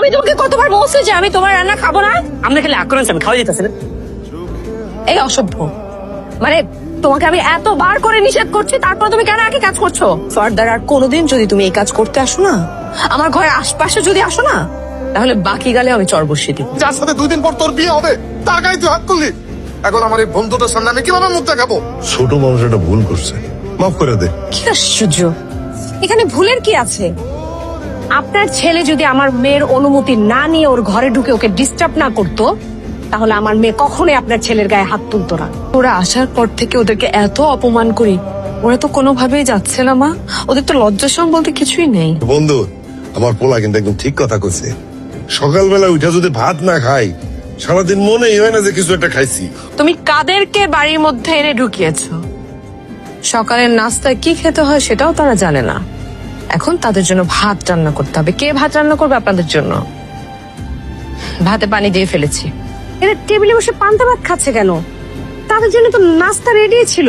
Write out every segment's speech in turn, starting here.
আমি তোমাকে কতবার বলছি যে আমি তোমার রান্না খাবো না? আপনি খালি আক্রমণ আমি খাওয়া যেতেছে না। এই অসভ্য, মানে তোমাকে আমি এতবার করে নিষেধ করছি, তারপর তুমি কেন একই কাজ করছো? ফার্দার আর কোনোদিন যদি তুমি এই কাজ করতে আসো না, আমার ঘরের আশপাশে যদি আসো না, তাহলে বাকি গালে আমি চড় বসিয়ে দিব। যার সাথে 2 দিন পর তোর বিয়ে হবে তার গায়ে তুই হাত তুললি। এখন আমার এই বন্ধুটার সামনে আমি কিভাবে মুখ দেখাবো? ছোট মানুষ একটা ভুল করছে, মাফ করে দে। কি আশ্চর্য, এখানে ভুলের কি আছে? আপনার ছেলে যদি আমার মেয়ের অনুমতি না নিয়ে ওর ঘরে ঢুকে ওকে ডিস্টার্ব না করতো, তাহলে আমার মেয়ে কখনোই আপনার ছেলের গায়ে হাত তুলতো না। ওরা আসার পর থেকে ওদেরকে এত অপমান করি, ওরা তো কোনোভাবেই যাচ্ছে না মা। ওদের তো লজ্জাশরম বলতে কিছুই নেই। বন্ধু, আমার পোলা কিন্তু একদম ঠিক কথা কইছে। সকালবেলা উঠা যদি ভাত না খাই, সারাদিন মনেই হয় না যে কিছু একটা খাইছি। তুমি কাদেরকে বাড়ির মধ্যে এনে ঢুকিয়েছো? সকালের নাস্তায় কি খেতে হয় সেটাও তারা জানে না। এখন তাদের জন্য ভাত রান্না করতে হবে। কে ভাত রান্না করবে আপনাদের জন্য? ভাতে পানি দিয়ে ফেলেছি। এরা টেবিলে বসে পান্তা ভাত খাচ্ছে কেন? তাদের জন্য তো নাস্তা রেডি ছিল।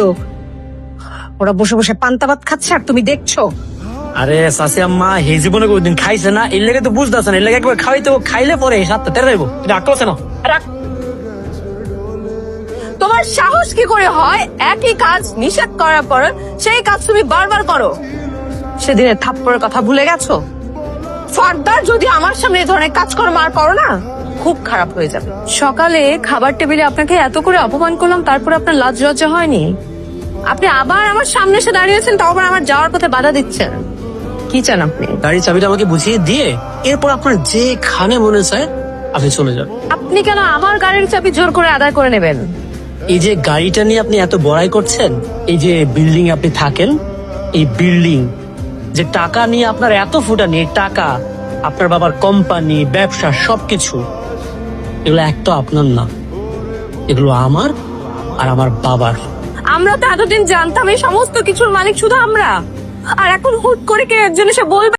ওরা বসে বসে পান্তা ভাত খাচ্ছে আর তুমি দেখছো। আরে শাশি আম্মা এই জীবনে কোনদিন খাইছে না, এর লেগে তো বুঝতেছে না। এর লেগে একবার খাইতে খাইলে পরে সাতটা তেরে যাইব। এটা আক্রোশ না। তোমার সাহস কি করে হয় একই কাজ নিষেধ করার পর সেই কাজ তুমি বারবার করো? সেদিনের থাপ্পড়ের কথা ভুলে গেছো? ফার্দার যদি আমার সামনে এই ধরনের কাজকর্ম আর করো না, খুব খারাপ হয়ে যাবে। সকালে খাবার টেবিলে আপনাকে এত করে অপমান করলাম, তারপর আপনার লাজ লজ্জা হয়নি? আপনি আবার আমার সামনে এসে দাঁড়িয়েছেন, তাও আবার আমার যাওয়ার পথে বাধা দিচ্ছেন। কি চান আপনি? গাড়ির চাবিটা আমাকে বুঝিয়ে দিয়ে এরপর আপনার যেখানে মনে চায় আপনি চলে যান। আপনি কেন আমার গাড়ির চাবি জোর করে আদায় করে নেবেন? এই যে গাড়িটা নিয়ে আপনি এত বড়াই করছেন, এই যে বিল্ডিং আপনি থাকেন, এই বিল্ডিং যে টাকা নিয়ে আপনার এত ফুটানি, টাকা আপনার বাবার কোম্পানি, ব্যবসা, সবকিছু এগুলো এক তো আপনার না, এগুলো আমার আর আমার বাবার। আমরা তো এতদিন জানতাম এই সমস্ত কিছুর মালিক শুধু আমরা, আর এখন হুট করে কে একজন এসে বলবে